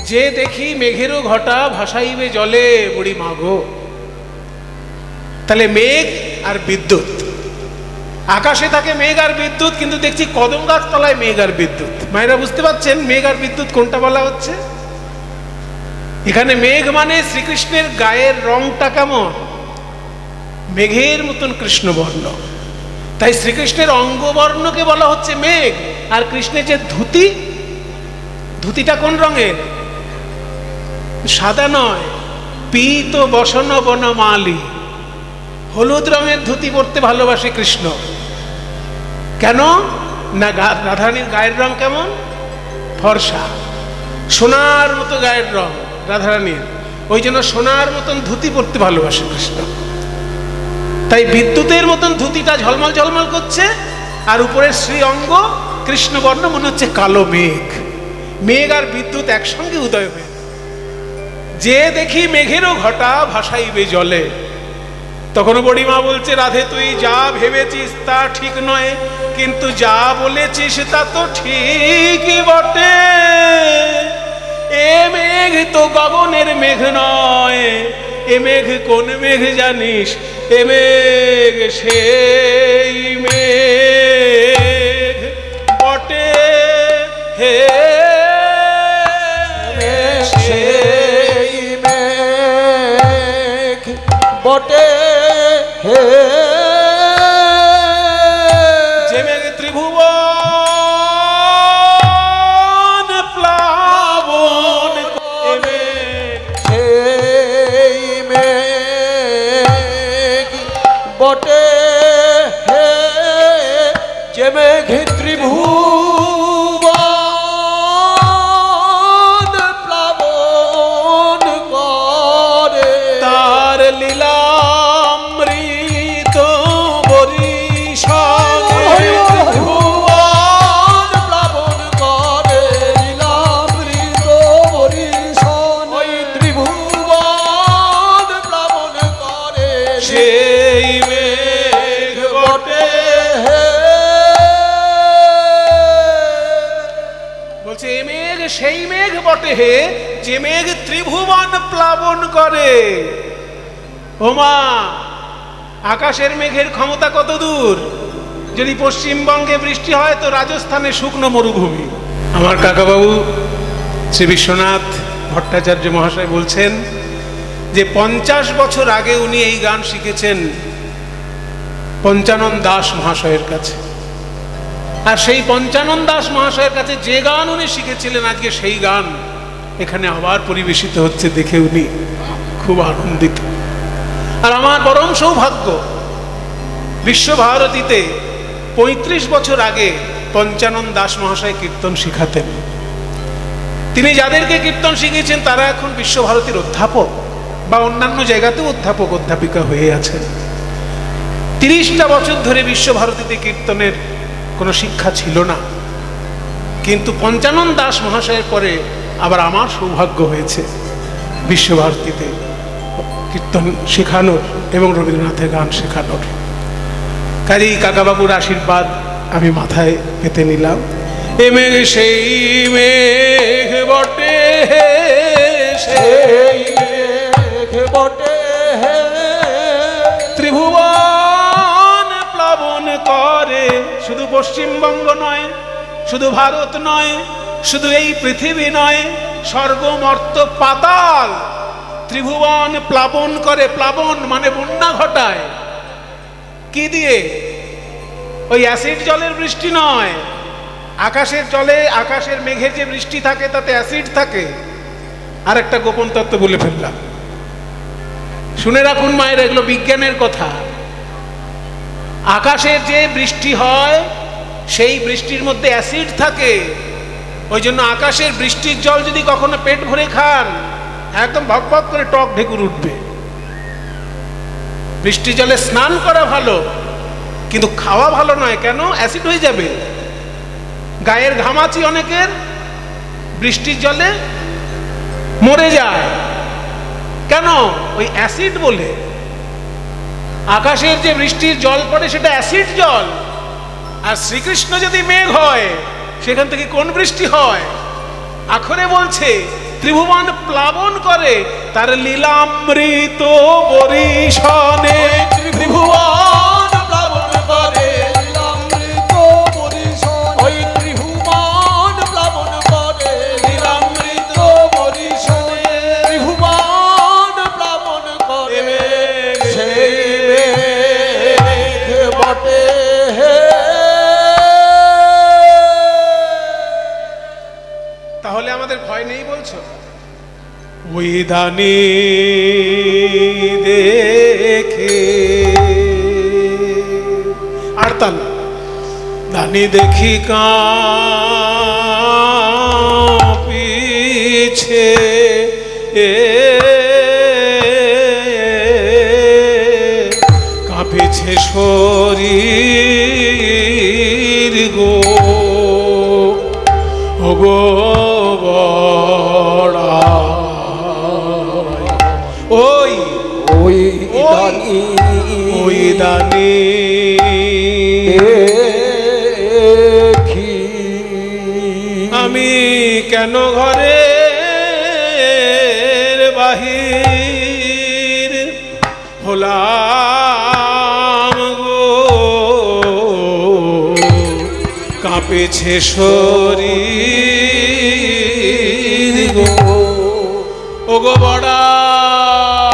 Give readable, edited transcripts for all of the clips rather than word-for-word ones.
যে দেখি মেঘেরও ঘটা ভাসাইবে জলে বুড়ি মাগো। তাহলে মেঘ আর বিদ্যুৎ, আকাশে থাকে মেঘ আর বিদ্যুৎ, কিন্তু দেখছি কদম গাছ তলায় মেঘ আর বিদ্যুৎ। মায়েরা বুঝতে পারছেন মেঘ আর বিদ্যুৎ কোনটা বলা হচ্ছে? এখানে মেঘ মানে শ্রীকৃষ্ণের গায়ের রংটা কেমন? মেঘের মতন কৃষ্ণবর্ণ। তাই শ্রীকৃষ্ণের অঙ্গবর্ণকে বলা হচ্ছে মেঘ। আর কৃষ্ণের যে ধুতি, ধুতিটা কোন রঙের? সাদা নয়, পীত বসন বনমালী, হলুদ রঙের ধুতি পরতে ভালোবাসে কৃষ্ণ। কেন না রাধারানীর গায়ের রং কেমন? ফর্সা, সোনার মতো গায়ের রং রাধারানীর, ওই জন্য সোনার মতন ধুতি পরতে ভালোবাসে কৃষ্ণ। তাই বিদ্যুতের মতন ধুতিটা ঝলমল ঝলমল করছে, আর উপরের শ্রী অঙ্গ কৃষ্ণবর্ণ, মনে হচ্ছে কালো মেঘ। মেঘ আর বিদ্যুৎ একসঙ্গে উদয় হয়ে, যে দেখি মেঘেরও ঘটা ভাসাইবে জলে। তখন বড়িমা বলছে, রাধে তুই যা ভেবেছিস তা ঠিক নয়, কিন্তু যা বলেছিস তা তো ঠিকই বটে। এ মেঘ তো গগনের মেঘ নয়, এ মেঘ কোন মেঘ জানিস? এ মেঘ সেই মেঘ বটে হে, সেই মেঘ বটে হে, যে মেঘ ত্রিভুবন প্লাবন করে। সেই মেঘ বটে হে, যে মেঘ ত্রিভুবন প্লাবন করে। তার লীলামৃত বরিশাল ত্রিভুবন প্লাবন করে, লীলামৃত বরিশান। ওই ত্রিভুবন প্লাবন করে, সেই মেঘ বটে। হে। বলছে এ মেঘ সেই মেঘ বটে হে, যে মেঘ ত্রিভুবন প্লাবন করে। ওমা, আকাশের মেঘের ক্ষমতা কত দূর! যদি পশ্চিমবঙ্গে বৃষ্টি হয় তো রাজস্থানে শুকনো মরুভূমি। আমার কাকাবাবু শ্রী বিশ্বনাথ ভট্টাচার্য মহাশয় বলছেন যে 50 বছর আগে উনি এই গান শিখেছেন পঞ্চানন দাস মহাশয়ের কাছে। আর সেই পঞ্চানন দাস মহাশয়ের কাছে যে গান উনি শিখেছিলেন, আজকে সেই গান এখানে আবার পরিবেশিত হচ্ছে দেখে উনি খুব আনন্দিত। আর আমার পরম সৌভাগ্য, বিশ্বভারতীতে 35 বছর আগে পঞ্চানন দাস মহাশয় কীর্তন শিখাতেন। তিনি যাদেরকে কীর্তন শিখিয়েছেন তারা এখন বিশ্বভারতীর অধ্যাপক বা অন্যান্য জায়গাতেও অধ্যাপক অধ্যাপিকা হয়ে আছেন। 30টা বছর ধরে বিশ্বভারতীতে কীর্তনের কোনো শিক্ষা ছিল না, কিন্তু পঞ্চানন দাস মহাশয়ের পরে আবার আমার সৌভাগ্য হয়েছে বিশ্বভারতীতে কীর্তন শেখানোর এবং রবীন্দ্রনাথের গান শেখানোর। কাজেই কাকাবাবুর আশীর্বাদ আমি মাথায় পেতে নিলাম। এ মেঘ সেই মেঘ বটে, সেই মেঘ বটে হে, ত্রিভুবন প্লাবন করে। শুধু পশ্চিমবঙ্গ নয়, শুধু ভারত নয়, শুধু এই পৃথিবী নয়, স্বর্গ মর্ত পাতাল ত্রিভুবন প্লাবন করে। প্লাবন মানে বন্যা ঘটায়। কি দিয়ে? ওই অ্যাসিড জলের বৃষ্টি নয়। আকাশের জলে, আকাশের মেঘের যে বৃষ্টি থাকে তাতে অ্যাসিড থাকে। আর একটা গোপন তত্ত্ব বলে ফেললাম, শুনে রাখুন মায়ের, এগুলো বিজ্ঞানের কথা। আকাশের যে বৃষ্টি হয় সেই বৃষ্টির মধ্যে অ্যাসিড থাকে। ওই জন্য আকাশের বৃষ্টির জল যদি কখনো পেট ভরে খান, একদম ভক ভক করে টক ঢেকুর উঠবে। বৃষ্টির জলে স্নান করা ভালো, কিন্তু খাওয়া ভালো নয়। কেন? অ্যাসিড হয়ে যাবে। গায়ের ঘামাচি অনেকের বৃষ্টির জলে মরে যায়। কেন? ওই অ্যাসিড বলে। আকাশের যে বৃষ্টির জল পড়ে সেটা অ্যাসিড জল। আর শ্রীকৃষ্ণ যদি মেঘ হয়, সেখান থেকে কোন বৃষ্টি হয়? আখরে বলছে ত্রিভুবন প্লাবন করে তার লীলামৃত বরিশনে। ত্রিভুবন প্লাবন করে লীলামৃত বরিশনে। ওই ত্রিভুবন প্লাবন করে লীলামৃত বরিশনে। ত্রিভুবন প্লাবন করে সেই মেঘ বটে হে। তাহলে আমাদের ভয় নেই বলছো? ওই দানি দেখে আর তাল দানি দেখি কাঁপিছে কাঁপিছে শরীর গো ও গো বড়া ওই ওই দানি ওই দানি দেখি আমি কেন ঘরের বাহির হলাম গো কাঁপেছে শরীর গো ও গো বড়াই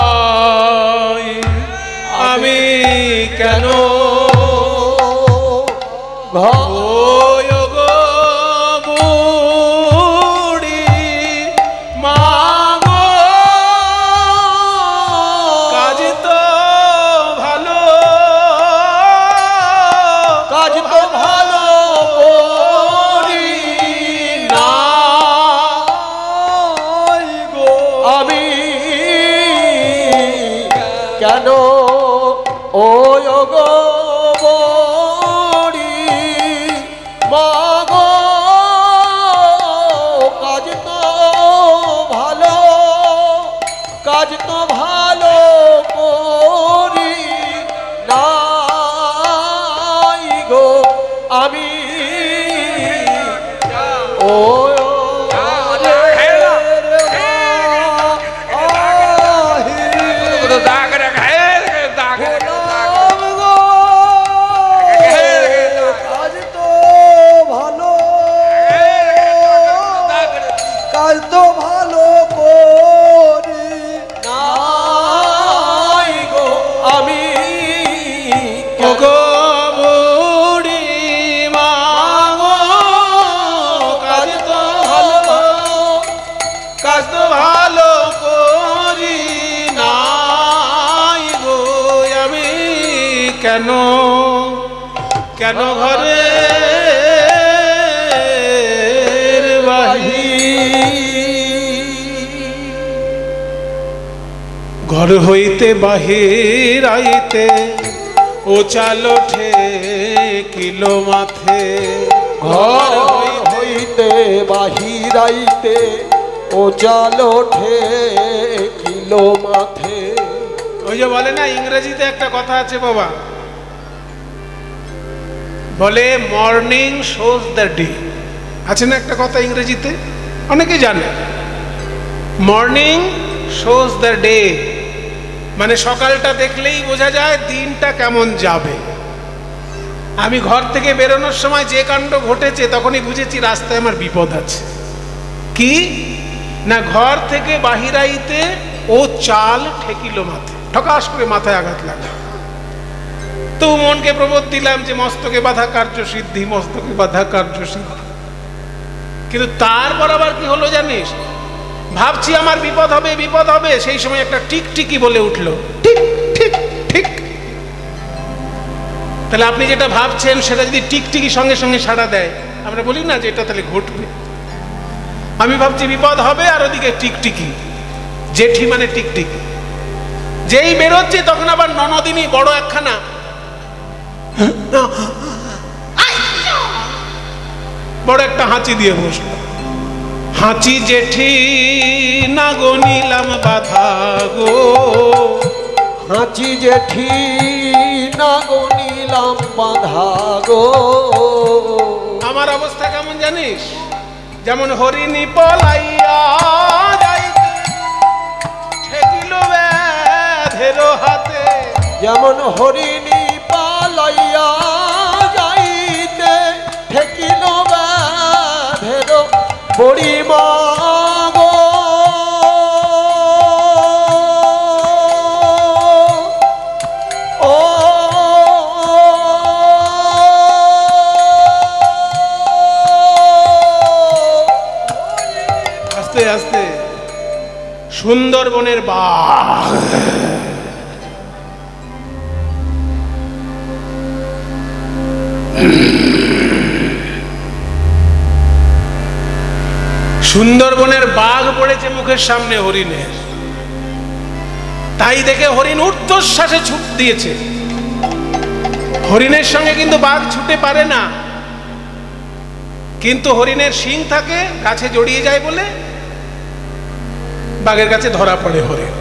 আমি কেন ওই গো বুড়ি মা গো কাজ তো ভালো কাজ তো ভালো করি না গো। আমি কেন ওই গো বড়ি মা গো কাজ তো ভালো কাজ তো ভালো করি নাই গো। আমি ও কাজ তো ভালো করি নাই গো। আমি ও গো বুড়ি মা গো কাজ তো ভালো করি নাই গো আমি কেন কেন ঘরের ঘর হইতে বাহির আইতে ও চাল ওঠে কিলো মাথে ঘর হইতে বাহিরাইতে ও চাল ওঠে কিলো মাথে। ওই যে বলে না ইংরেজিতে একটা কথা আছে বাবা, বলে মর্নিং শোজ দ্য ডে। আছে না একটা কথা ইংরেজিতে, অনেকে জানে, মর্নিং শোজ দ্য ডে, মানে সকালটা দেখলেই বোঝা যায় দিনটা কেমন যাবে। আমি ঘর থেকে বেরোনোর সময় যে কাণ্ড ঘটেছে তখনই বুঝেছি রাস্তায় আমার বিপদ আছে। কি না, ঘর থেকে বাহিরাইতে ও চাল ঠেকিল মাথে, ঠকাস করে মাথায় আঘাত লাগলো। তো মনকে প্রবোধ দিলাম যে মস্তকে বাধা কার্য সিদ্ধি, মস্তকে বাধা কার্য সিদ্ধি। কিন্তু তারপর আবার কি হলো জানিস, ভাবছি আমার বিপদ হবে বিপদ হবে, সেই সময় একটা টিকটিকি বলে উঠলো, ঠিক ঠিক ঠিক। তাহলে আপনি যেটা ভাবছেন সেটা যদি টিকটিকি সঙ্গে সঙ্গে সাড়া দেয়, আমরা বলি না যে এটা তাহলে ঘটবে। আমি ভাবছি বিপদ হবে, আর ওদিকে টিকটিকি, জেঠি মানে টিকটিকি। যেই বেরোচ্ছে তখন আবার ননদিনী বড় একখানা বড় একটা হাঁচি দিয়ে বসলো। হাঁচি জেঠি না গো নিলাম বাধা গো, হাঁচি জেঠি না গো নিলাম বাধা গো। আমার অবস্থা কেমন জানিস, যেমন হরিণী পলাইয়া যাইতে ঠেকিল ব্যাধের হাতে, যেমন হরিণী পালাইয়া যাইতে ঠেকিল ব্যাধের পরিমা গো। ও আস্তে আস্তে সুন্দরবনের বাঘ সুন্দরবনের বাঘ পড়েছে মুখের সামনে হরিণের। তাই দেখে হরিণ ঊর্ধ্বশ্বাসে ছুট দিয়েছে। হরিণের সঙ্গে কিন্তু বাঘ ছুটে পারে না, কিন্তু হরিণের শিং থাকে, গাছে জড়িয়ে যায় বলে বাঘের কাছে ধরা পড়ে হরিণ।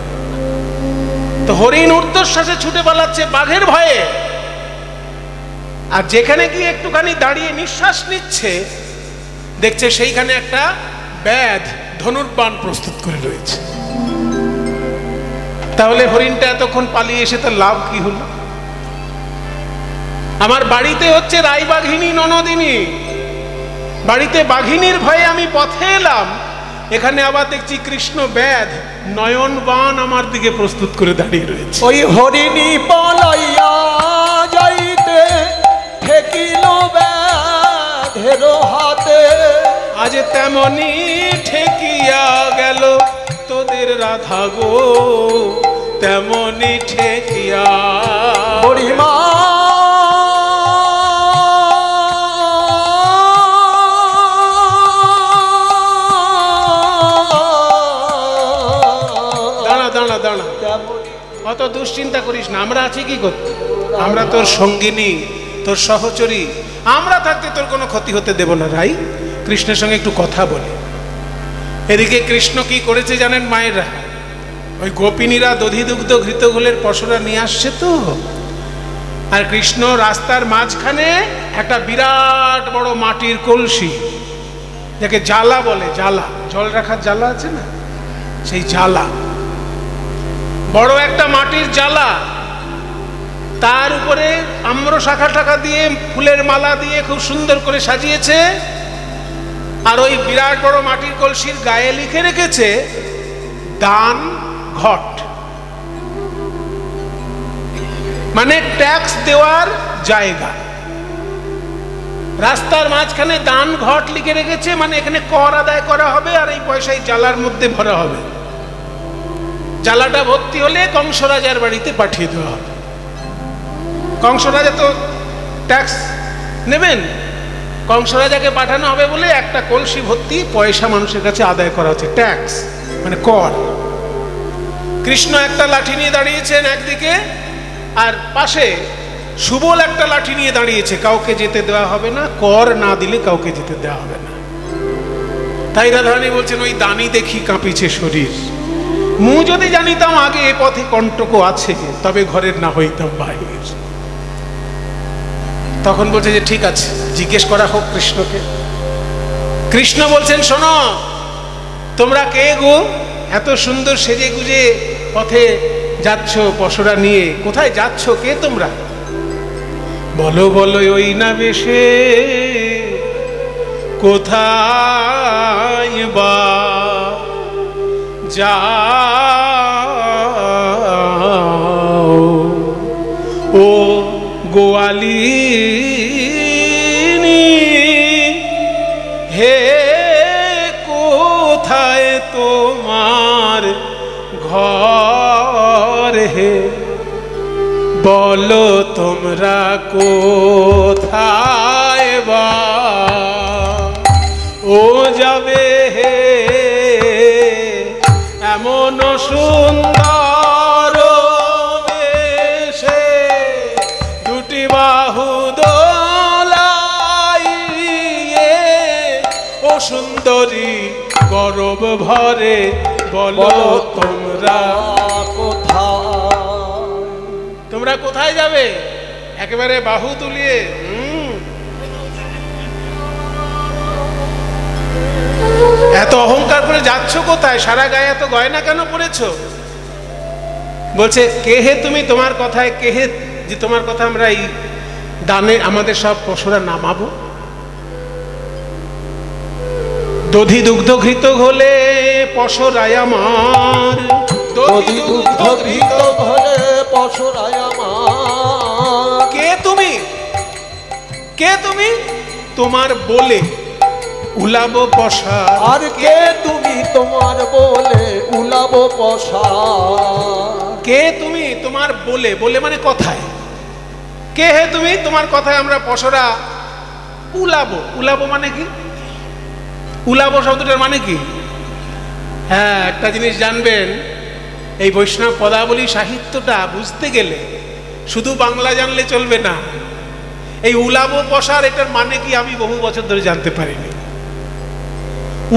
তো হরিণ ঊর্ধ্বশ্বাসে ছুটে পালাচ্ছে বাঘের ভয়ে, আর যেখানে গিয়ে একটুখানি দাঁড়িয়ে নিঃশ্বাস নিচ্ছে দেখছে সেইখানে একটা ব্যাধ ধনুর্বাণ প্রস্তুত করে রয়েছে। তাহলে হরিণটা এতক্ষণ পালিয়ে এসে তার লাভ কি হলো? আমার বাড়িতে হচ্ছে রায়বাঘিনী ননদিনী, বাড়িতে বাঘিনীর ভয়ে আমি পথে এলাম, এখানে আবার দেখছি কৃষ্ণ ব্যাধ নয়ন বাণ আমার দিকে প্রস্তুত করে দাঁড়িয়ে রয়েছে। ওই হরিণী পালাইয়া যাইতে ঠেকিল ব্যাধের হাতে, আজ তেমনি ঠেকিয়া গেল তোদের রাধা গো, তেমনি ঠেকিয়া পরিমা দাঁড়া দাঁড়া দাঁড়া, অত দুশ্চিন্তা করিস না, আমরা আছি কি করতে? আমরা তোর সঙ্গিনী, তোর সহচরী, আমরা থাকতে তোর কোনো ক্ষতি হতে দেব না। রাই, কৃষ্ণের সঙ্গে একটু কথা বলি। এদিকে কৃষ্ণ কি করেছে জানেন মায়েরা? ওই গোপিনীরা দধি দুগ্ধ ঘৃতঘোলের পসরা নিয়ে আসছে তো, আর কৃষ্ণ রাস্তার মাঝখানে একটা বিরাট বড় মাটির কলসি, যাকে জালা বলে, জালা, জল রাখার জালা আছে না, সেই জালা, বড় একটা মাটির জালা, তার উপরে আম্র শাখা টাকা দিয়ে ফুলের মালা দিয়ে খুব সুন্দর করে সাজিয়েছে, আর ওই বিরাট বড় মাটির কলসির গায়ে লিখে রেখেছে দান ঘট, মানে ট্যাক্স দেওয়ার জায়গা। রাস্তার মাঝখানে দান ঘট লিখে রেখেছে, মানে এখানে কর আদায় করা হবে, আর এই পয়সায় জালার মধ্যে ভরা হবে। জালাটা ভর্তি হলে কংস রাজার বাড়িতে পাঠিয়ে দেওয়া হবে। কংস রাজা তো ট্যাক্স নেবেন, কংস রাজাকে পাঠানো হবে বলে একটা কলসি ভর্তি পয়সা মানুষের কাছে আদায় করা হচ্ছে, ট্যাক্স মানে কর। কৃষ্ণ একটা লাঠি নিয়ে দাঁড়িয়েছেন একদিকে, আর পাশে সুবল একটা লাঠি নিয়ে দাঁড়িয়েছে, কাউকে যেতে দেওয়া হবে না, কর না দিলে কাউকে যেতে দেওয়া হবে না। তাই রাধারানী বলছেন ওই দানি দেখি কাঁপিছে শরীর, মু যদি জানিতাম আগে এ পথে কণ্টক আছে, তবে ঘরের না হইতাম বাহির। তখন বলছে যে ঠিক আছে, জিজ্ঞেস করা হোক কৃষ্ণকে। কৃষ্ণ বলছেন শোনো, তোমরা কে গো? এত সুন্দর সেজে গুজে পথে যাচ্ছ পসরা নিয়ে, কোথায় যাচ্ছ, কে তোমরা? বলো বলো ওই না বেশে কোথায় বা যাও ও গোয়ালিনী, হে কোথায় তোমার ঘর, হে বলো তোমরা কোথায় বা ও যাবে, হে এমন সুন্দর বেশে দুটি বাহু দোলাইয়ে, ও সুন্দরী গরব ভরে বলো তোমরা কোথায়, তোমরা কোথায় যাবে? একেবারে বাহু তুলিয়ে এত অহংকার করে যাচ্ছ কোথায়? সারা গায়ে এত গয়না কেন পরেছো? বলছে কে হে তুমি? তোমার কথায় কে হে যে তোমার কথা আমরা এই দানে আমাদের সব পশুরা নামাবো? দধি দুগ্ধ ঘৃত ঘোলে পশরায় আমার, দধি দুগ্ধ ঘৃত ঘোলে পশরায় আমার। কে তুমি? কে তুমি? তোমার বলে উলাবো পশার। আর কে তুমি? তোমার বলে উলাবো পশার। কে তুমি? তোমার বলে, বলে মানে কথায়। কে হে তুমি? তোমার কথায় আমরা পশরা উলাবো। উলাবো মানে কি? উলাবো শব্দটার মানে কি? হ্যাঁ, একটা জিনিস জানবেন, এই বৈষ্ণব পদাবলী সাহিত্যটা বুঝতে গেলে শুধু বাংলা জানলে চলবে না। এই উলাবো পশার এটার মানে কি আমি বহু বছর ধরে জানতে পারিনি।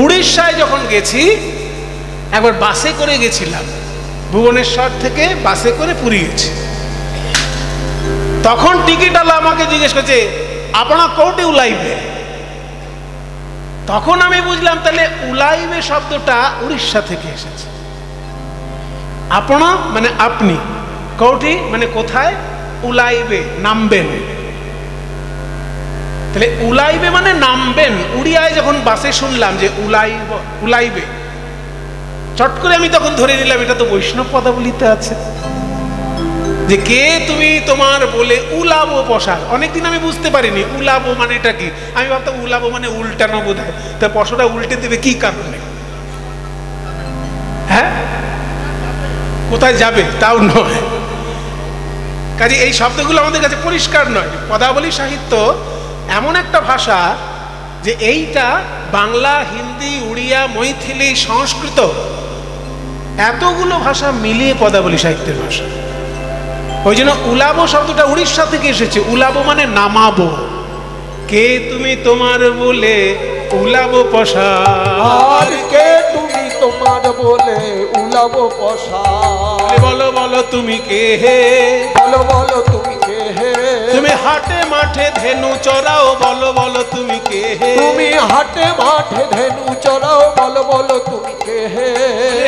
উড়িষ্যায় যখন গেছি, একবার বাসে করে গেছিলাম, ভুবনেশ্বর থেকে বাসে করে পুরী গেছি। তখন টিকিটওয়ালা আমাকে জিজ্ঞেস করছে আপনার কোটে উলাইবে। তখন আমি বুঝলাম তাহলে উলাইবে শব্দটা উড়িষ্যা থেকে এসেছে। আপনা মানে আপনি, কোটি মানে কোথায়, উলাইবে নামবেন। তাহলে উলাইবে মানে নামবেন। উড়িয়ায় যখন বাসে শুনলাম যে উলাইবে, চট করে আমি তখন ধরে নিলাম এটা তো বৈষ্ণব পদাবলিতে আছে, যে কে তুমি তোমার বলে উলাবো পশার। অনেকদিন আমি বুঝতে পারিনি উলাবো মানে এটা কি। আমি ভাবতাম উলাবো মানে উল্টানো বোধ হয়, তা পশাটা উল্টে দেবে কি কারণে? হ্যাঁ, কোথায় যাবে তাও নয়। কাজে এই শব্দগুলো আমাদের কাছে পরিষ্কার নয়। পদাবলী সাহিত্য এমন একটা ভাষা যে এইটা বাংলা, হিন্দি, উড়িয়া, মৈথিলি, সংস্কৃত এতগুলো ভাষা মিলিয়ে পদাবলী সাহিত্যের ভাষা। ওই জন্য উলাবো শব্দটা উড়িষ্যা থেকে এসেছে। উলাবো মানে নামাবো। কে তুমি তোমার বলে উলাবো পশার। আর কে তুমি? তোমার বলে উলাবো পশার। বলো বলো তুমি কে হে? বলো বলো তুমি কে হে? তুমি হাটে মাঠে ধেনু চড়াও, বলো বলো তুমি কে হে? তুমি হাটে মাঠে ধেনু চড়াও, বলো বলো তুমি কে হে?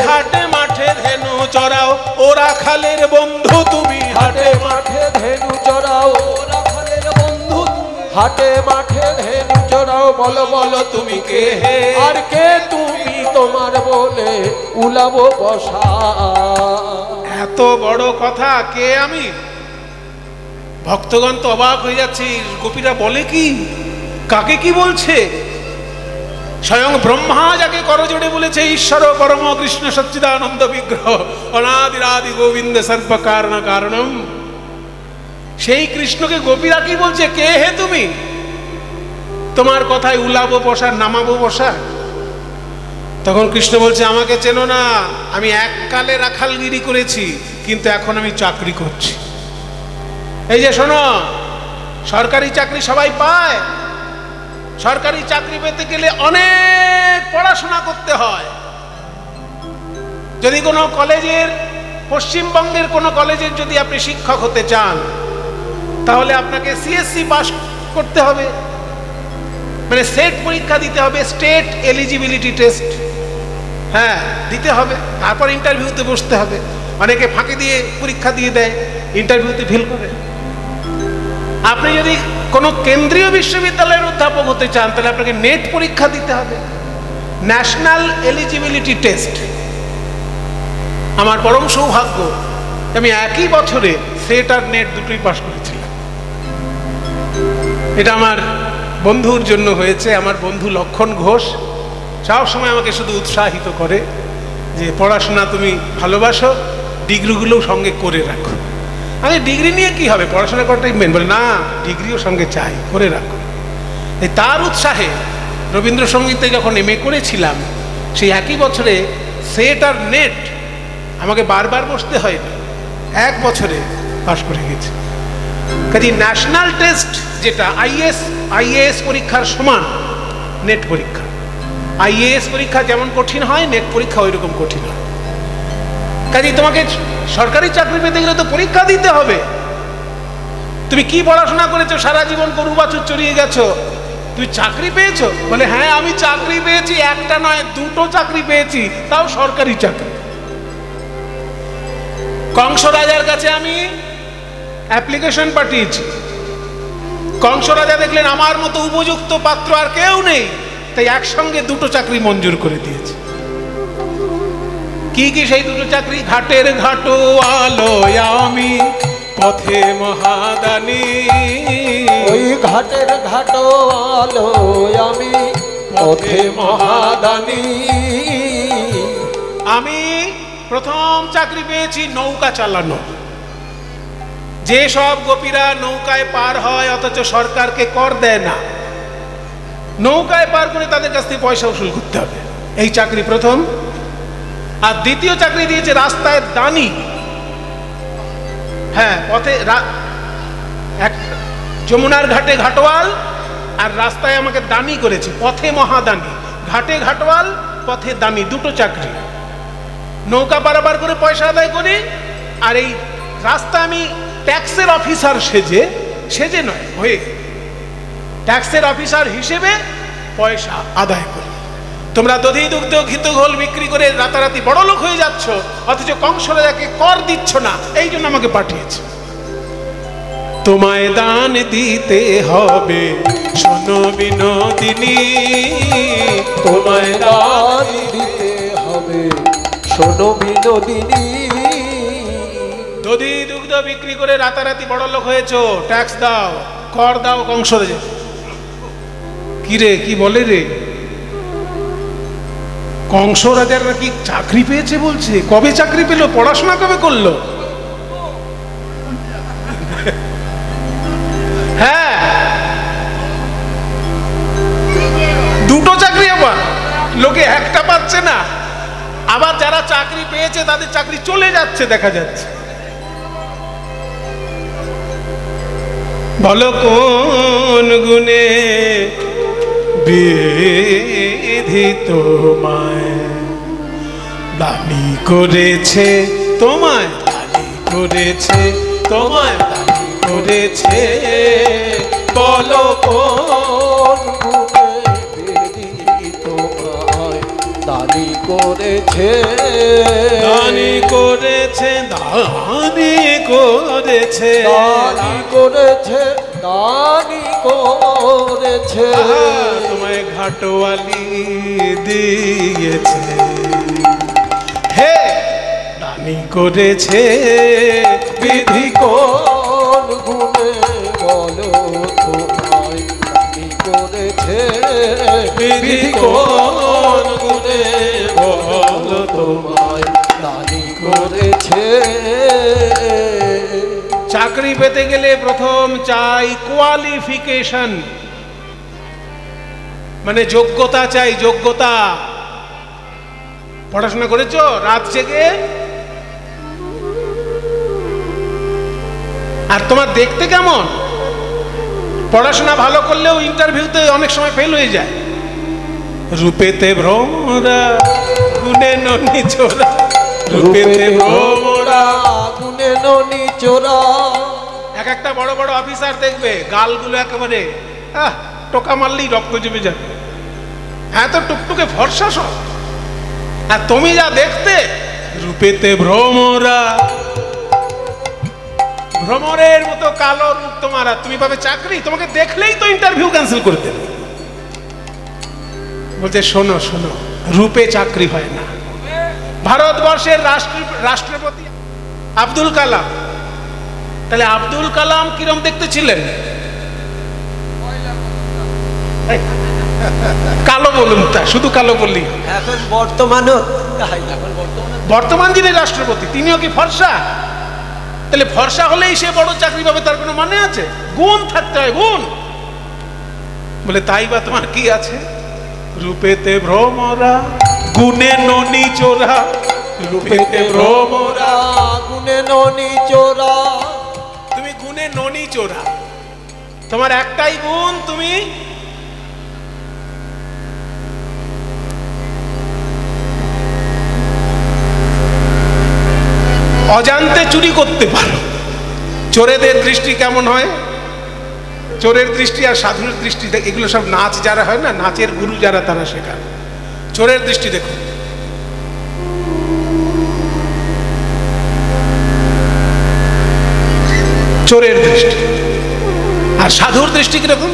হাটে মাঠে ধেনু চড়াও, ওরা খালের বন্ধু তুমি। হাটে মাঠে ধেনু চড়াও, ওরা খালের বন্ধু তুমি। হাটে মাঠে ধেনু চড়াও, বলো বলো তুমি কে হে? আর কে তুমি? তোমার বলে উলাবো পশার। এত বড় কথা কে আমি? ভক্তগণ তো অবাক হয়ে যাচ্ছে, গোপীরা বলে কি, কাকে কি বলছে? স্বয়ং ব্রহ্মা যাকে করজোড়ে বলেছে ঈশ্বর পরম কৃষ্ণ সচ্চিদানন্দ বিগ্রহ অনাদিরাদি গোবিন্দ সর্ব কারণ কারণম, সেই কৃষ্ণকে গোপীরা কি বলছে? কে হে তুমি? তোমার কথায় উলাবো পশার, নামাবো পশার। তখন কৃষ্ণ বলছে আমাকে চেনো না, আমি এককালে রাখালগিরি করেছি, কিন্তু এখন আমি চাকরি করছি। এই যে শোনো, সরকারি চাকরি সবাই পায়। সরকারি চাকরি পেতে গেলে অনেক পড়াশোনা করতে হয়। যদি কোনো কলেজের, পশ্চিমবঙ্গের কোনো কলেজের যদি আপনি শিক্ষক হতে চান, তাহলে আপনাকে সিএসসি পাস করতে হবে, মানে সেট পরীক্ষা দিতে হবে, স্টেট এলিজিবিলিটি টেস্ট। হ্যাঁ, দিতে হবে। তারপর ইন্টারভিউতে বসতে হবে। অনেকে ফাঁকি দিয়ে পরীক্ষা দিয়ে দেয়, ইন্টারভিউতে ফেল করে। আপনি যদি কোনো কেন্দ্রীয় বিশ্ববিদ্যালয়ের অধ্যাপক হতে চান, তাহলে আপনাকে নেট পরীক্ষা দিতে হবে, ন্যাশনাল এলিজিবিলিটি টেস্ট। আমার পরম সৌভাগ্য, আমি একই বছরে সেট আর নেট দুটোই পাশ করেছিলাম। এটা আমার বন্ধুর জন্য হয়েছে। আমার বন্ধু লক্ষণ ঘোষ সব সময় আমাকে শুধু উৎসাহিত করে যে পড়াশোনা তুমি ভালোবাসো, ডিগ্রিগুলো সঙ্গে করে রাখো। আমি ডিগ্রি নিয়ে কি হবে, পড়াশোনা করাটাই মেন। বলে না, ডিগ্রিও সঙ্গে চাই, করে রাখো। এই তার উৎসাহে রবীন্দ্রসঙ্গীতে যখন এমএ করেছিলাম, সেই একই বছরে সেট আর নেট আমাকে বারবার বসতে হয়নি, এক বছরে পাশ করে গেছে। কাজে ন্যাশনাল টেস্ট যেটা আইএএস পরীক্ষার সমান নেট পরীক্ষা। আইএএস পরীক্ষা যেমন কঠিন হয়, নেট পরীক্ষা ওই রকম কঠিন হয়। কাজে তোমাকে সরকারি চাকরি পেতে গেলে তো পরীক্ষা দিতে হবে। তুমি কি পড়াশোনা করেছো, সারা জীবন গরু বাছুর চড়িয়ে গেছো, তুই চাকরি পেয়েছো? বলে হ্যাঁ আমি চাকরি পেয়েছি, একটা নয় দুটো চাকরি পেয়েছি, তাও সরকারি চাকরি। কংস রাজার কাছে আমি অ্যাপ্লিকেশন পাঠিয়েছি। কংস রাজা দেখলেন আমার মতো উপযুক্ত পাত্র আর কেউ নেই, তাই একসঙ্গে দুটো চাকরি মঞ্জুর করে দিয়েছে। কি কি সেই দুটো চাকরি? ঘাটের ঘাটো আলো আমি, পথে মহাদানী। ওই ঘাটের ঘাটো আলো আমি, পথে মহাদানী। আমি প্রথম চাকরি পেয়েছি নৌকা চালানো। যে সব গোপীরা নৌকায় পার হয় অথচ সরকারকে কর দেয় না, নৌকায় পার করে তাদের কাছ থেকে পয়সা উসুল করতে হবে, এই চাকরি প্রথম। আর দ্বিতীয় চাকরি দিয়েছে রাস্তায় দানি। হ্যাঁ, পথে এক যমুনার ঘাটে ঘাটোয়াল, আর রাস্তায় আমাকে দানি করেছে, পথে মহাদানি। ঘাটে ঘাটোয়াল, পথে দানি, দুটো চাকরি। নৌকা পারাপার করে পয়সা আদায় করি, আর এই রাস্তা আমি ট্যাক্সের অফিসার সেজে নয় হয়ে ট্যাক্সের অফিসার হিসেবে পয়সা আদায় করি। তোমরা দধি দুগ্ধ ঘিত ঘোল বিক্রি করে রাতারাতি বড় লোক হয়ে যাচ্ছ, অথচ কংস রাজাকে কর দিচ্ছ না, এই জন্য আমাকে পাঠিয়েছে। তোমায় দান দিতে হবে শোনো বিনোদিনী, তোমায় দান দিতে হবে শোনো বিনোদিনী। দধি দুগ্ধ বিক্রি করে রাতারাতি বড় লোক হয়েছো, ট্যাক্স দাও, কর দাও কংস রাজা। কি রে, কি বলে রে? কংস রাজার নাকি চাকরি পেয়েছে বলছে। কবে চাকরি পেলো? পড়াশোনা কবে করলো? হ্যাঁ, দুটো চাকরি, আবার লোকে একটা পাচ্ছে না, আবার যারা চাকরি পেয়েছে তাদের চাকরি চলে যাচ্ছে দেখা যাচ্ছে। বলো কোন গুণে বিধি তোমায় দানি করেছে, তোমায় দানি করেছে, তোমায় দানি করেছে। বলো কোন গুণে বিধি তোমায় দানি করেছে, দানি করেছে, দানি করেছে, দানি করেছে, দানি করেছে। তোমায় ঘাটওয়ালি দিয়েছে, হে দানি করেছে বিধি। কোন গুণে বলো তোমায় দানি করেছে বিধি কোন গুণে বলো তোমায় দানি করেছে। চাকরি পেতে গেলে প্রথম চাই কোয়ালিফিকেশন, মানে যোগ্যতা চাই, যোগ্যতা। পড়াশোনা করেছো রাত জেগে? আর তোমার দেখতে কেমন? পড়াশোনা ভালো করলেও ইন্টারভিউতে অনেক সময় ফেল হয়ে যায়। রূপেতে ভ্রমরা গুণে ননি চোরা, রূপেতে ভ্রমরা গুণে ননি চোরা। এক একটা বড় বড় অফিসার দেখবে গালগুলো একেবারে টোকা মারলেই রক্ত জমে যাবে, এত টুকটুকে ফর্সা সব। আর তুমি যা দেখতে, রূপেতে ভ্রমরা, ভ্রমরের মতো কালো রূপ তোমার, আর তুমি পাবে চাকরি? তোমাকে দেখলেই তো ইন্টারভিউ ক্যান্সেল করে দেবে। বলছে শোনো শোনো, রূপে চাকরি হয় না। ভারতবর্ষের রাষ্ট্রপতি আব্দুল কালাম, তাহলে আব্দুল কালাম কিরম দেখতে ছিলেন? কালো বলুন, তা শুধু কালো বললি। এখন বর্তমানে বর্তমান যিনি রাষ্ট্রপতি তিনিও কি ফর্সা? তাহলে ফর্সা হলেই সে বড় চাকরি পাবে তার কোনো মানে আছে? গুণ থাকতে হয়, গুণ। বলে তাই বা তোমার কি আছে? রূপেতে ভ্রমরা গুণে ননি চোরা, রূপেতে ভ্রমরা গুণে ননি চোরা। তুমি গুণে ননি চোরা, তোমার একটাই গুণ, তুমি অজান্তে চুরি করতে পারো। চোরেদের দৃষ্টি কেমন হয়? চোরের দৃষ্টি আর সাধুর দৃষ্টি, এগুলো সব নাচ যারা হয় না, নাচের গুরু যারা, তারা শেখায়। চোরের দৃষ্টি দেখুন, চোরের দৃষ্টি। আর সাধুর দৃষ্টি কিরকম?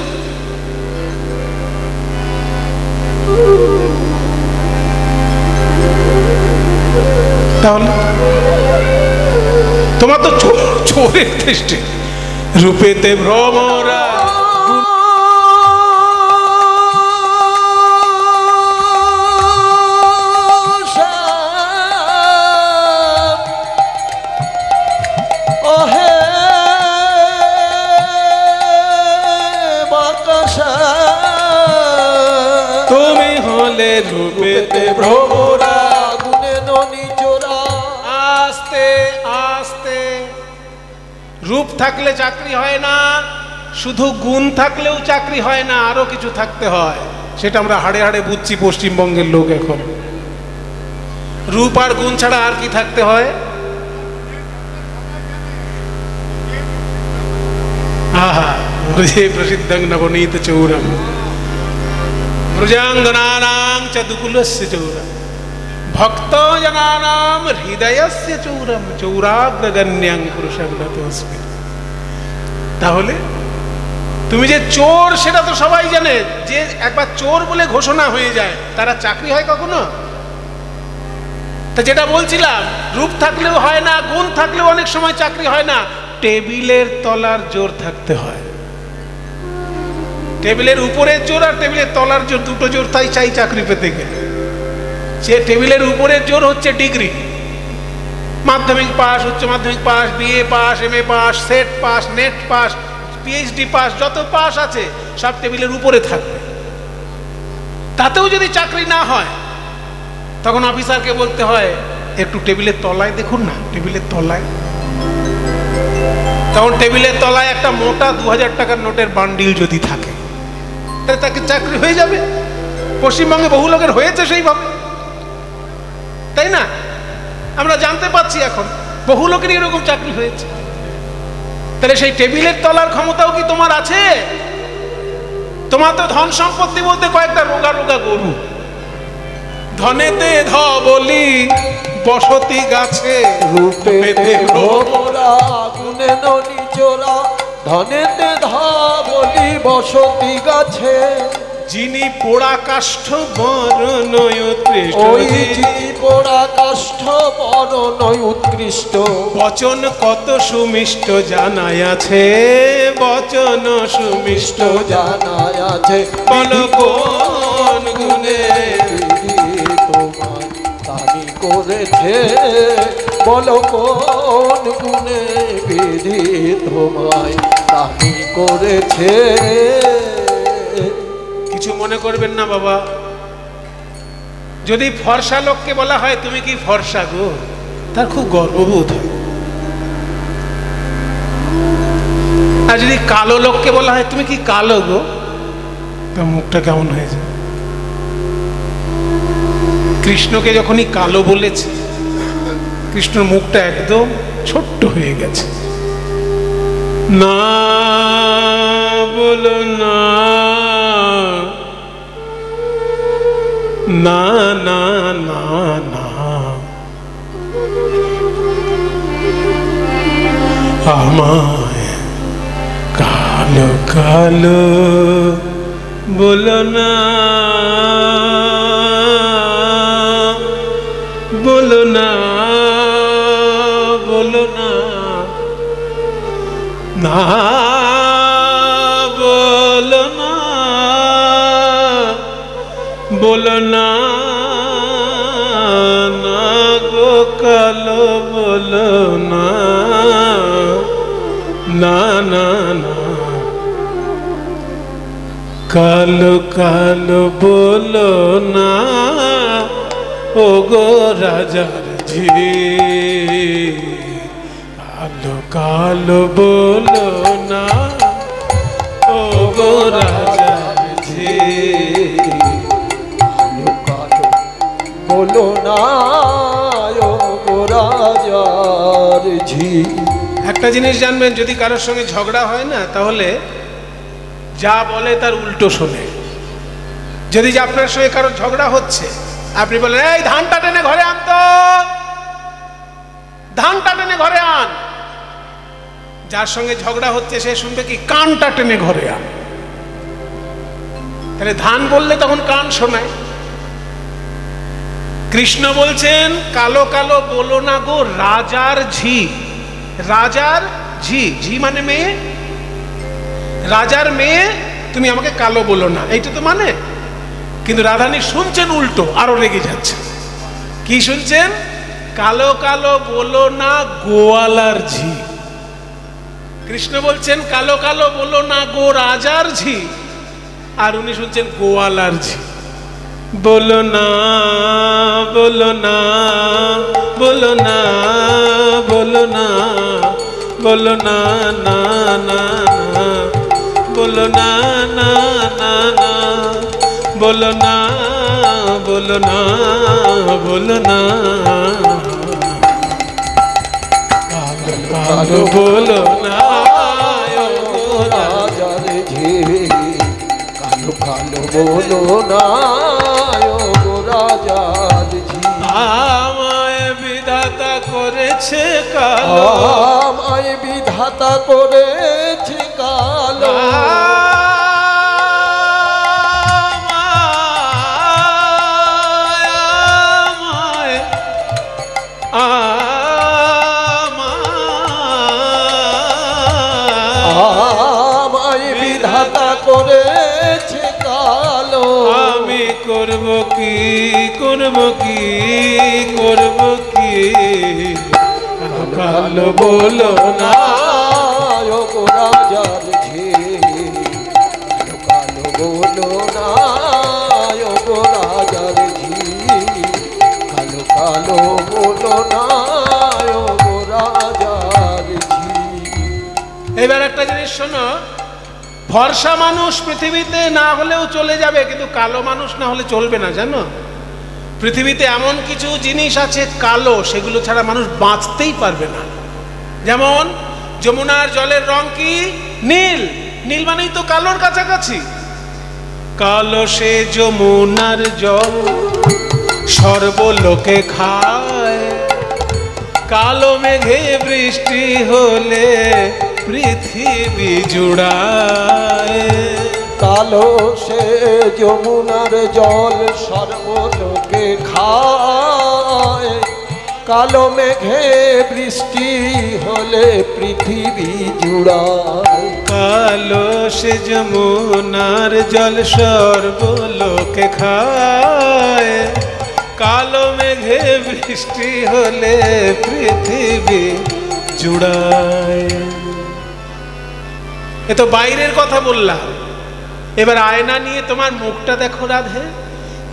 তাহলে তোমার তো চোরের দৃষ্টি। রূপেতে ভ্রমরা তুমি হলে রূপেতে ভ্রমরা গুণে ননি চোরা। আস্তে আস্তে। রূপ থাকলে চাকরি হয় না, শুধু গুণ থাকলেও চাকরি হয় না, আরো কিছু থাকতে হয়। সেটা আমরা হাড়ে হাড়ে বুঝছি পশ্চিমবঙ্গের লোক এখন। রূপ আর গুণ ছাড়া আর কি থাকতে হয়? আহা, প্রসিদ্ধং নবনীত চৌরম ব্রজাঙ্গনানাং চ দুকুলস্য চৌরম ভক্তজনানাম হৃদয়স্য চৌরম চৌরাগ্রগণ্যং পুরুষং নতোস্মি। তাহলে তুমি যে চোর সেটা তো সবাই জানে। যে একবার চোর বলে ঘোষণা হয়ে যায়, তারা চাকরি হয় কখনো? তা যেটা বলছিলাম, রূপ থাকলেও হয় না, গুণ থাকলেও অনেক সময় চাকরি হয় না। টেবিলের তলার জোর থাকতে হয়। টেবিলের উপরের জোর আর টেবিলের তলার জোর, দুটো জোর তাই চাই চাকরি পেতে গেলে। সে টেবিলের উপরের জোর হচ্ছে ডিগ্রি, মাধ্যমিক পাস, উচ্চ মাধ্যমিক pass, BA pass, MA pass, SET pass, NET pass, PhD pass, যত পাস আছে সব টেবিলের উপরে থাকবে। তাতেও যদি চাকরি না হয়, তখন অফিসারকে বলতে হয় একটু টেবিলের তলায় দেখুন না, টেবিলের তলায়। তখন টেবিলের তলায় একটা মোটা 2000 টাকার নোটের বান্ডিল যদি থাকে, তাহলে তাকে চাকরি হয়ে যাবে। পশ্চিমবঙ্গে বহু লোকের হয়েছে সেইভাবে, তাই না? আমরা জানতে পাচ্ছি এখন বহু লোকেরই এরকম চাকরি হয়েছে। তাহলে সেই টেবিলের তলার ক্ষমতাও কি তোমার আছে? তোমার তো ধন সম্পত্তি বলতে কয়েকটা রোগা রোগা গরু। ধনেতে ধবলি বসতি গাছে, রূপেতে ভ্রমরা গুণে ননি চোরা। ধনেতে ধবলি বসতি গাছে, যিনি পোড়া কাষ্ঠ বরণ উৎকৃষ্ট। ওই যিনি পোড়া কাষ্ঠ বরণ উৎকৃষ্ট। বচন কত সুমিষ্ট জানাই আছে, বচন সুমিষ্ট জানাই আছে। বলো কোন গুণে তোমায় দানি করেছে, বলো কোন গুণে বিধি তোমায় দানি করেছে। কিছু মনে করবেন না বাবা, যদি ফর্সা লোককে বলা হয় তুমি কি ফর্সা গো, তার খুব গর্ববোধ হয়। আর যদি কালো লোককে বলা হয় তুমি কি কালো গো, তার মুখটা কেমন হয়ে যায়। কৃষ্ণকে যখনই কালো বলেছে, কৃষ্ণর মুখটা একদম ছোট্ট হয়ে গেছে। না বলো না, না না না না, আমায় কালো কালো বলো না, বলো না, বলো না, না বলো না, বলো না, না গো কালো বলো না, না না না, কালো কালো বলো না, ও গো রাজার ঝি, কালো কালো বলো না, ও গো রাজার ঝি, কালো কালো বলো না, ও গো রাজার ঝি। একটা জিনিস জানবেন, যদি কারোর সঙ্গে ঝগড়া হয় না, তাহলে যা বলে তার উল্টো শোনে। যদি যে আপনার সঙ্গে কারো ঝগড়া হচ্ছে, আপনি বলেন এই ধানটা টেনে ঘরে আন, তো ধানটা টেনে ঘরে আন, যার সঙ্গে ঝগড়া হচ্ছে সে শুনবে কি কানটা টেনে ঘরে আন। তাহলে ধান বললে তখন কান শোনায়। কৃষ্ণ বলছেন কালো কালো বলো না গো রাজার ঝি। রাজার ঝি, ঝি মানে মেয়ে, রাজার মেয়ে তুমি আমাকে কালো বলো না, এইটা তো মানে। কিন্তু রাধারানী শুনছেন উল্টো, আরো রেগে যাচ্ছে। কি শুনছেন? কালো কালো বলো না গোয়ালার ঝি। কৃষ্ণ বলছেন কালো কালো বলো না গো রাজার ঝি, আর উনি শুনছেন গোয়ালার ঝি। বলো না বলো না বলো না বলো না বলো না না না বলো না না না না বলো না বলো না বলো না কালো বলো না রাজার ঝি, কালো কালো বলো না রাজার ঝি। আমায় বিধাতা করেছে কালো, আমায় বিধাতা করেছে কালো, আমায় বিধাতা করেছে কালো। আমি করব কি করব কি করব কি, কালো বলো না রাজার ঝি, কালো বলো না রাজার ঝি, কালো কালো বলো না রাজার ঝি। এবার একটা জিনিস শোনো, ফর্সা মানুষ পৃথিবীতে না হলেও চলে যাবে, কিন্তু কালো মানুষ না হলে চলবে না, জানো? পৃথিবীতে এমন কিছু জিনিস আছে কালো, সেগুলো ছাড়া মানুষ বাঁচতেই পারবে না। যেমন যমুনার জলের রং কি? নীল। নীল মানেই তো কালোর কাছাকাছি। কালো সে যমুনার জল সর্বলোকে খায়, কালো মেঘে বৃষ্টি হলে পৃথিবী জুড়ায়। কালো সে যমুনার জল সর্বলোকে খায়, কালো মেঘে বৃষ্টি হলে পৃথিবী জুড়ায়। কালো সে যমুনার জল সর্বলোকে খায়, কালো মেঘে বৃষ্টি হলে পৃথিবী জুড়ায়। এ তো বাইরের কথা বললাম, এবার আয়না নিয়ে তোমার মুখটা দেখো রাধে।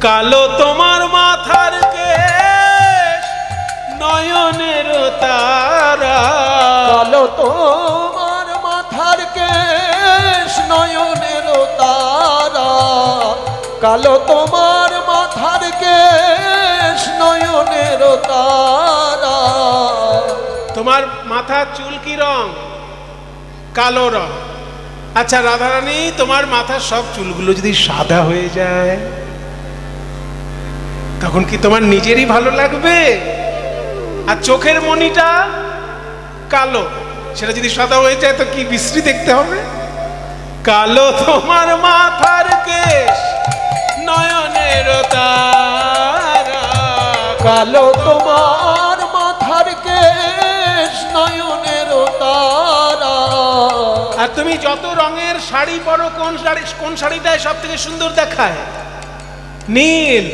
কালো তোমার মাথার কেশ, নয়নের তারা। কালো তোমার মাথার কেশ, নয়নের তারা। কালো তোমার মাথার কেশ, নয়নের তারা। তোমার মাথার চুল কি রং? কালো রং। আচ্ছা রাধারানী, তোমার মাথার সব চুলগুলো যদি সাদা হয়ে যায়, তখন কি তোমার নিজেরই ভালো লাগবে? আর চোখের মণিটা কালো, সেটা যদি সাদা হয়ে যায় তো কি বিশ্রী দেখতে হবে। কালো তোমার মাথার কেশ, নয়নের তারা। কালো তোমার মাথার কেশ, নয়নের তারা। আর তুমি যত রঙের শাড়ি পরো, কোন শাড়িটায় সব থেকে সুন্দর দেখায়? নীল।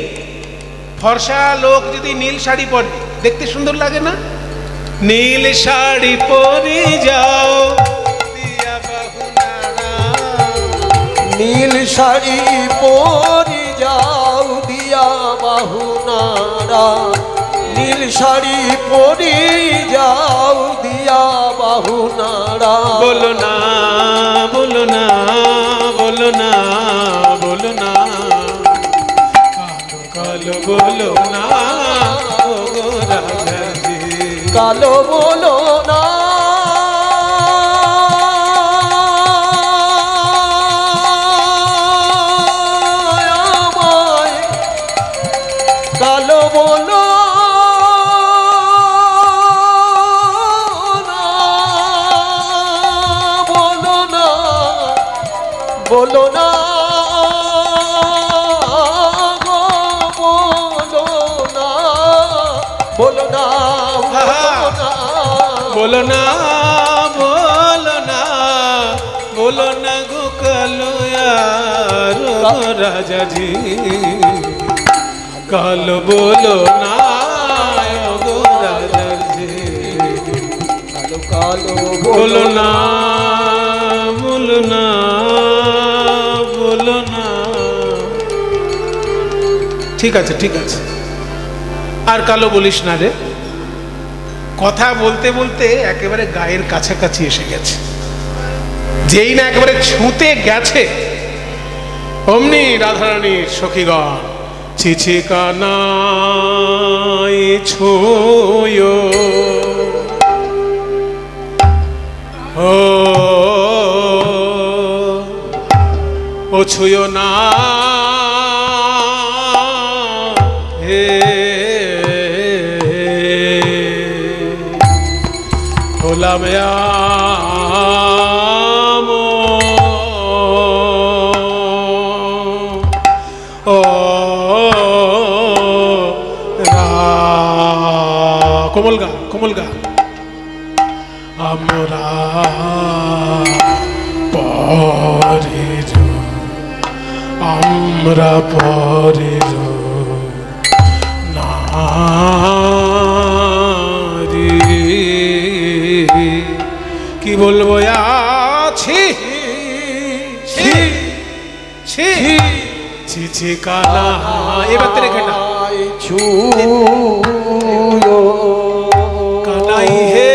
ফর্সা লোক যদি নীল শাড়ি পরে দেখতে সুন্দর লাগে না? নীল শাড়ি পরে যাও দিয়া বাহু নাড়াও। নীল শাড়ি পরি যাও দিয়া বাহু নাড়া। নীল শাড়ি পরি যাও দিয়া বাহু নাড়া। বলো না বলো না বলো না বলো না, কালো বলো না ও গো রাধাজি। কালো বলো না বলো না বলো না বলো না বলো না গো কালুয়ার রাজাজি কাল বলো না গো রাজাজি কালো কালো বলো না বলো না বলো না। ঠিক আছে ঠিক আছে, আর কালো বলিস না রে। কথা বলতে বলতে একেবারে গায়ের কাছাকাছি এসে গেছে, যেই না একেবারে ছুঁতে গেছে অমনি রাধারানীর সখীগণ চিছি কানাই ছুঁয়ো ও ছুঁয়ো না হে হলাম কোমল গা কোমল গা আমরা পরের আমরা পরের নারী কি বলবো আছি ছি ছি ছি ছি কালা এবার তেরে ঘটা ছুঁয়ো কানাই হে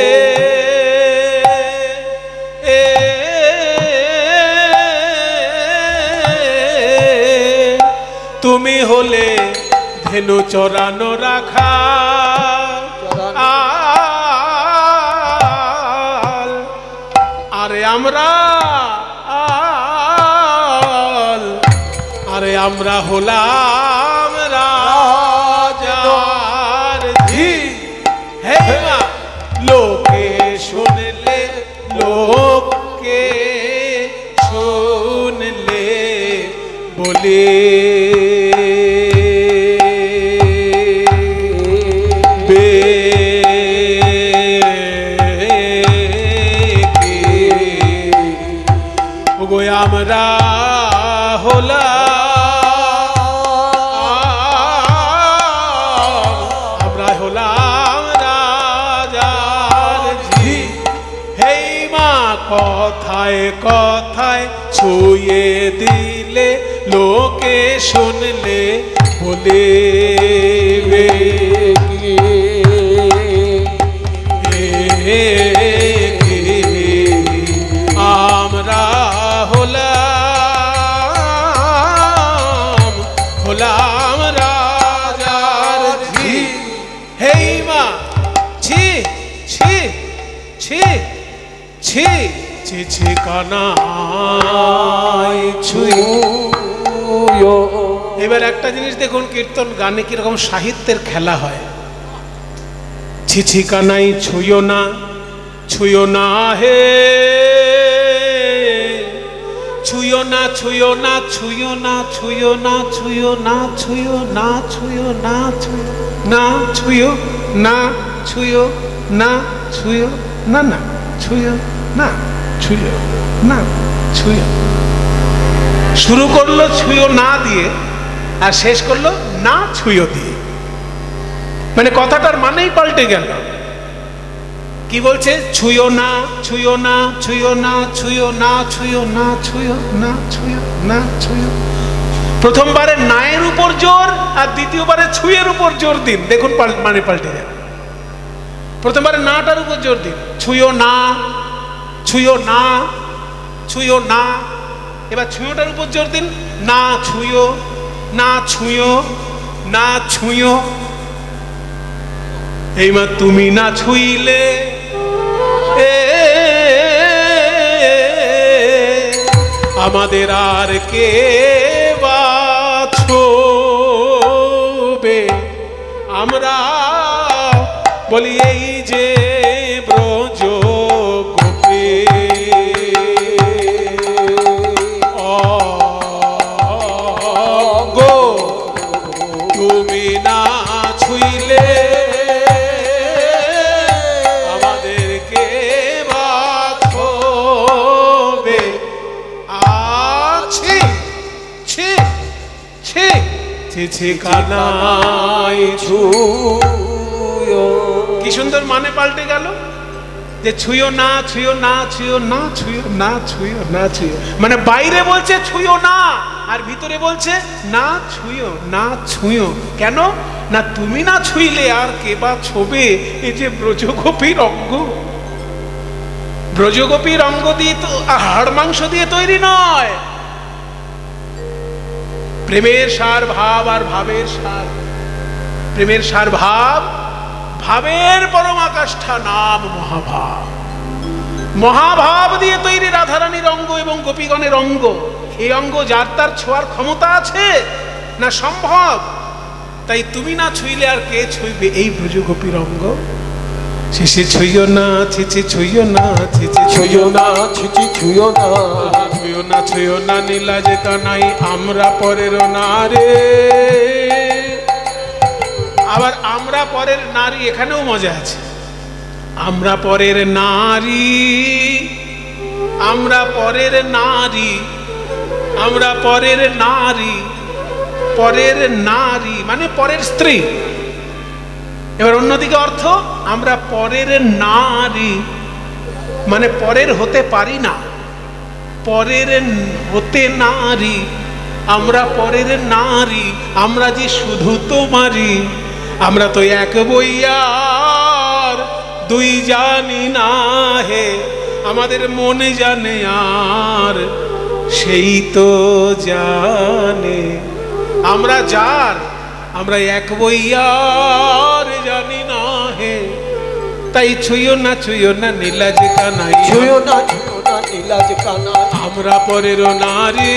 তুমি হলে ধেনু চরানো রাখা আরে আমরা আরে আমরা হলাম রাজার ঝি হে মা লোকে শুনলে লোকে শুনলে বলে আমরা হলাম রাজার ঝি হেই মা কথায় কথায় ছুঁয়ে দিলে লোকে শুনলে বলে আমরা হলাম রাজার ঝি হেই মা ছি ছি ছি ছি ছি ছি কানাই ছুঁয়ো। এবার একটা জিনিস দেখুন, কীর্তন গানে কিরকম সাহিত্যের খেলা হয়। ছি ছি কানাই ছুঁয়ো না হে ছুঁয়ো না ছুঁয়ো না ছুঁয়ো না ছুঁয়ো না ছুঁয়ো না ছুঁয়ো না ছুঁয়ো না ছুঁয়ো না ছুঁয়ো না ছুঁয়ো না ছুঁয়ো না না ছুঁয়ো না ছুঁয়ো না ছুঁয়ো। শুরু করলো ছুঁয়ো না দিয়ে আর শেষ করলো না ছুঁয়ো দিয়ে, মানে কথাটার মানেই পাল্টে গেল। কি বলছে? ছুঁয়ো না ছুঁয়ো না ছুঁয়ো না ছুঁয়ো না ছুঁয়ো না ছুঁয়ো না ছুঁয়ো না ছুঁয়ো। প্রথমবারে নায়ের উপর জোর আর দ্বিতীয়বারে ছুঁয়ের উপর জোর দিন, দেখুন মানে পাল্টে যাবে। প্রথমবারে নাটার উপর জোর দিন, ছুঁয়ো না ছুঁয়ো না ছুঁয়ো না। এবার ছুঁয়োটার উপর জোর দিন, না ছুঁয়ো না ছুঁয়ো না ছুঁয়ো। এইমা তুমি না ছুঁইলে আমাদের আর কে বাছবে। আমরা বলি এই যে ব্রজ গোপে গো তুমি না ছুঁইলে ছি কানাই ছুঁয়ো। কি সুন্দর মানে পাল্টে গেল, যে ছুঁয়ো না, ছুঁয়ো না, ছুঁয়ো না, ছুঁয়ো না, ছুঁয়ো না, ছুঁয়ো। মানে বাইরে বলছে ছুঁয়ো না, আর ভিতরে বলছে না ছুঁয়ো না ছুঁয়ো। কেন না, তুমি না ছুঁইলে আর কে বা ছোবে? এই যে ব্রজগোপীর অঙ্গ, ব্রজগোপীর অঙ্গ দিয়ে তো হাড় মাংস দিয়ে তৈরি নয়। প্রেমের সার ভাব, আর ভাবের সার, প্রেমের সার ভাব, ভাবের পরমাকাষ্ঠা নাম মহাভাব। মহাভাব দিয়ে তৈরি রাধারানীর অঙ্গ এবং গোপীগণের অঙ্গ। এই অঙ্গ যার তার ছোঁয়ার ক্ষমতা আছে না সম্ভব? তাই তুমি না ছুঁইলে আর কে ছুঁইবে এই ব্রজগোপীর অঙ্গ? ছিছি ছুঁইও না, ছিছি ছুঁইও না, ছিছি ছুঁয়ো না, ছিছি ছুঁয়ো না, ছুঁইও না, ছুঁইও না নীলাজ কানাই আমরা পরের নারে। আবার আমরা পরের নারী, এখানেও মজা আছে। আমরা পরের নারী, আমরা পরের নারী, আমরা পরের নারী, পরের নারী মানে পরের স্ত্রী। এবার অন্যদিকে অর্থ, আমরা পরের নারী মানে পরের হতে পারি না, পরের হতে নারী। আমরা পরের নারী, আমরা যে শুধু তোমারই। আমরা তো এক বইয়ার দুই জানি না হে, আমাদের মনে জানে আর সেই তো জানে। আমরা যার, আমরা এক বইয়ার জানি না হে। তাই ছুঁয়ো না, ছুঁয়ো না নীলাজ কানাই, ছুঁয়ো না, ছুঁয়ো না নীলাজ কানাই। আমরা পরের নারী,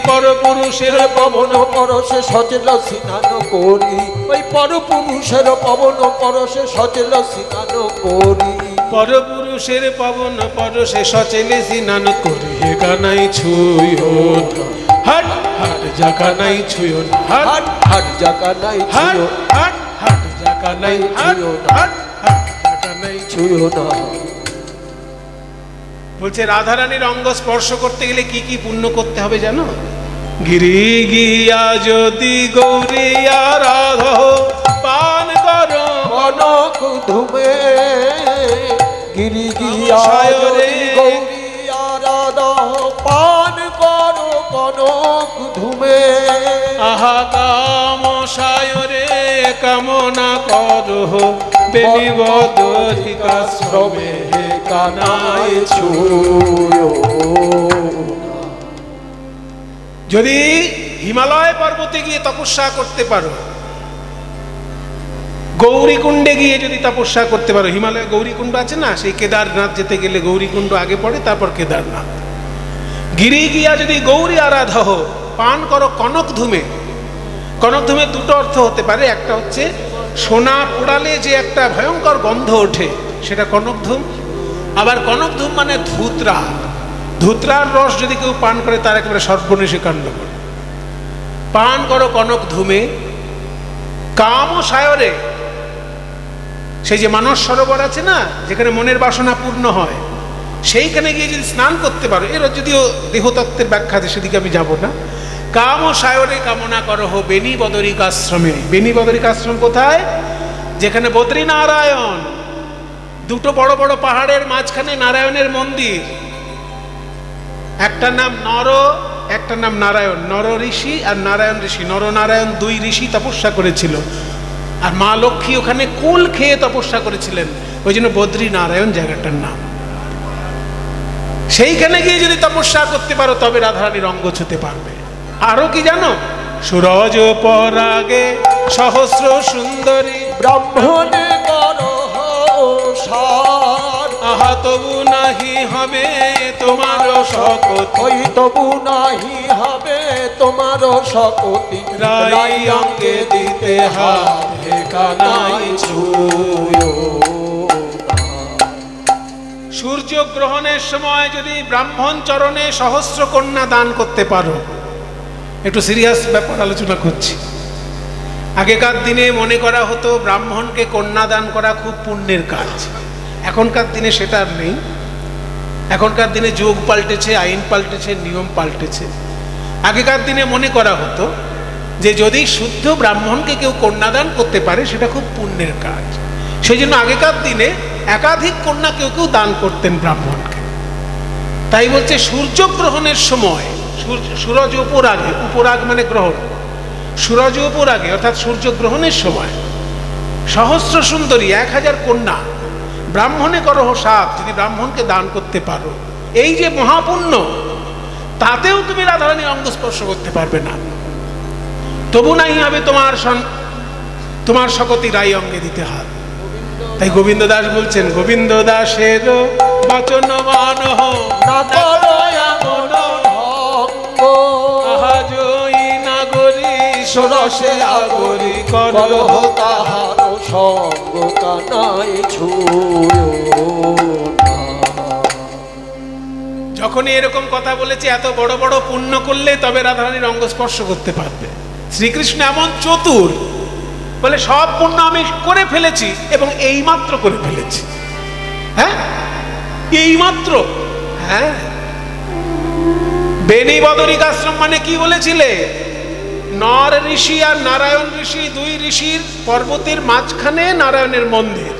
পরপুরুষের পবন পরশে সচল স্নান করি, ওই পরপুরুষের পবন পরশে সচল স্নান করি। পরপুরুষের পবন পরশে সচলে স্নান করি। হে কানাই ছুঁয়ো না, হাট হাট যা কানাই ছুঁয়ো না, হাট হাট যা কানাই হাট ছুঁয়ো, হাট হাট যা কানাই ছুঁয়ো না, হাট হাট যা কানাই ছুঁয়ো না। বলছে রাধারানীর অঙ্গ স্পর্শ করতে গেলে কি কি পুণ্য করতে হবে জানো? গিরি গিয়া যদি গৌরিয়া রাধা পান করো, কনক ধুমে গিরি গিয়া যদি গৌরিয়া রাধা পান করো কনক ধুমে। আহা কাম সায়রে কামনা করো, বেনিবদরিকাশ্রমে কানাই ছুঁয়ো। যদি হিমালয় পর্বতে গিয়ে তপস্যা করতে পারো, গৌরীকুণ্ডে গিয়ে যদি তপস্যা করতে পারো, হিমালয়ে গৌরীকুণ্ড আছে না, সেই কেদারনাথ যেতে গেলে গৌরীকুণ্ড আগে পড়ে, তারপর কেদারনাথ। গিরি গিয়া যদি গৌরী আরাধহ পান করো কনক ধুমে। কনক ধুমে দুটো অর্থ হতে পারে, একটা হচ্ছে সোনা পোড়ালে যে একটা ভয়ঙ্কর গন্ধ ওঠে সেটা কনক ধূম। আবার কনক ধূম মানে ধূতরা, ধূতরার রস যদি কেউ পান করে তার একেবারে সর্বনেশে কাণ্ড করে। পান করো কনক ধূমে। কাম ও সায়রে, সেই যে মানস সরোবর আছে না, যেখানে মনের বাসনা পূর্ণ হয়, সেইখানে গিয়ে যদি স্নান করতে পারো, এর যদিও দেহতত্ত্বের ব্যাখ্যা আছে, সেদিকে আমি যাব না। কাম ও সায়রে কামনা করো হো বেনি বদরিকাশ্রমে। বেনি বদরিকাশ্রম কোথায়? যেখানে বদ্রীনারায়ণ, দুটো বড় বড় পাহাড়ের মাঝখানে নারায়ণের মন্দির। একটা নাম নর, একটা নাম নারায়ণ। নর ঋষি আর নারায়ণ ঋষি, নরনারায়ণ দুই ঋষি তপস্যা করেছিল, আর মা লক্ষ্মী ওখানে কুল খেয়ে তপস্যা করেছিলেন, ওই জন্য বদ্রীনারায়ণ জায়গাটার নাম। সেইখানে গিয়ে যদি তপস্যা করতে পারো তবে রাধারানীর অঙ্গ ছুতে পারবে। আরো কি জানো? সুরজ পরাগে সহস্র সুন্দরী ব্রাহ্মণে করো সার, আহা তবু নাহি হবে তোমার শকতি। ওই তবু নাহি হবে তোমার শকতি। রাই অঙ্গে দিতে হাত, হে কানাই ছুঁয়ো। সূর্য গ্রহণের সময় যদি ব্রাহ্মণ চরণে সহস্র কন্যা দান করতে পারো, একটু সিরিয়াস ব্যাপার আলোচনা করছি। আগেকার দিনে মনে করা হতো ব্রাহ্মণকে কন্যা দান করা খুব পুণ্যের কাজ। এখনকার দিনে সেটা আর নেই। এখনকার দিনে যুগ পাল্টেছে, আইন পাল্টেছে, নিয়ম পাল্টেছে। আগেকার দিনে মনে করা হতো যে যদি শুদ্ধ ব্রাহ্মণকে কেউ কন্যাদান করতে পারে সেটা খুব পুণ্যের কাজ। সেই জন্য আগেকার দিনে একাধিক কন্যা কেউ কেউ দান করতেন ব্রাহ্মণকে। তাই বলছে সূর্যগ্রহণের সময়, সূরজ উপরাগে, উপরাগ মানে গ্রহণ, সূরজ উপরাগে অর্থাৎ সূর্যগ্রহণের সময় সহস্র সুন্দরী 1000 কন্যা ব্রাহ্মণে করহ সাপ, যদি ব্রাহ্মণকে দান করতে পারো, এই যে মহাপুণ্য, তাতেও তুমি রাধারানীর অঙ্গ স্পর্শ করতে পারবে না, তবু নাই হবে তোমার শকতি রাই অঙ্গে দিতে হবে। তাই গোবিন্দ দাস বলছেন, গোবিন্দ দাসের বচন মানহ না করো এমন ভঙ্গ, আহাজই নাগরী ষোড়শে আগরি করো তাহার সঙ্গ, কানাই ছুঁয়ো না। যখনই এরকম কথা বলেছে, এত বড় বড় পুণ্য করলে তবে রাধারানীর অঙ্গ স্পর্শ করতে পারবে। শ্রীকৃষ্ণ এমন চতুর, বলে সব পুণ্য আমি করে ফেলেছি এবং এইমাত্র করে ফেলেছি। হ্যাঁ, এইমাত্র। হ্যাঁ, বেনি বদরিক আশ্রম মানে কি বলেছিলে? নর ঋষি আর নারায়ণ ঋষি, দুই ঋষির পর্বতের মাঝখানে নারায়ণের মন্দির।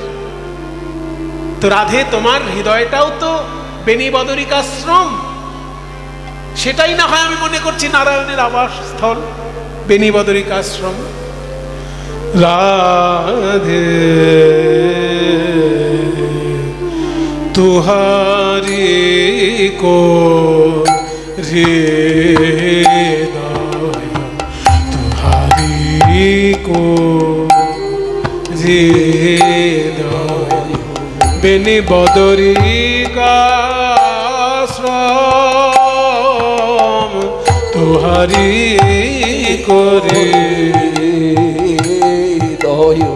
তো রাধে তোমার হৃদয়টাও তো বেনি বদরিক আশ্রম, সেটাই না হয় আমি মনে করছি নারায়ণের আবাসস্থল বেনি বদরিক আশ্রম। রাধে তুহারি কো হৃদয়, তুহারি কো হৃদয়, বেনি বদরিক আশ্রম, তুহারি করে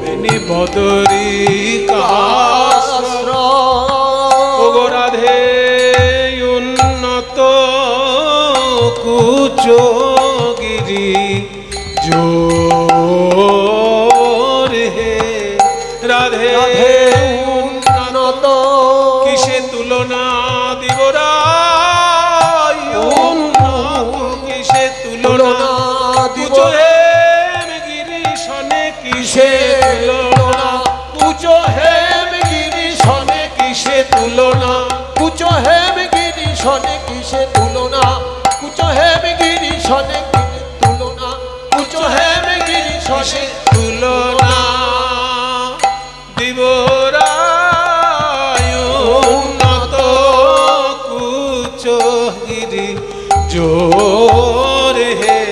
বেনি বদরিক আশ্রম। ওগো রাধে উন্নত কুচগিরি জোর হে, রাধে উন্নত কিসে তুলনা দিবরাই, কিসে তুলনা কুচো হেম গিরি সনে, কিসে তুলনা কুচো হেম গিরি সনে, কিসে তুলনা কুচো হেম গিরি সনে, কিসে তুলনা কুচো হেম গিরি সনে, তুলনা কুচো হেম গিরি সনে, তুলনা দিবরায় উন্নত কুচগিরি জোর হে।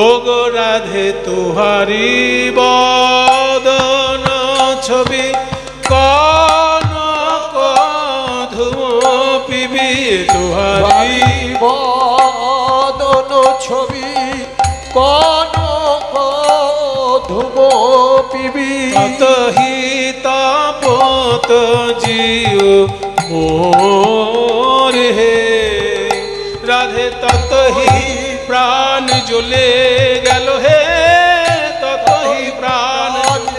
ওগো রাধে তুহারি বদন ছবি কনক ধূপি, তুহারি বদন ছবি কনক ধূপ পিবি, ততহি তাপত জিও মোর হে। রাধে ততহি প্রাণ জ্বলে গেল হে, ততহি প্রাণ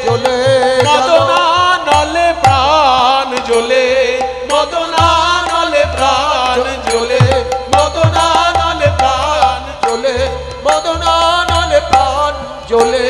জ্বলে মদনা নলে প্রাণ জ্বলে, মদনা নলে প্রাণ জ্বলে, মদনা নলে প্রাণ জ্বলে, মদনা নলে প্রাণ জ্বলে।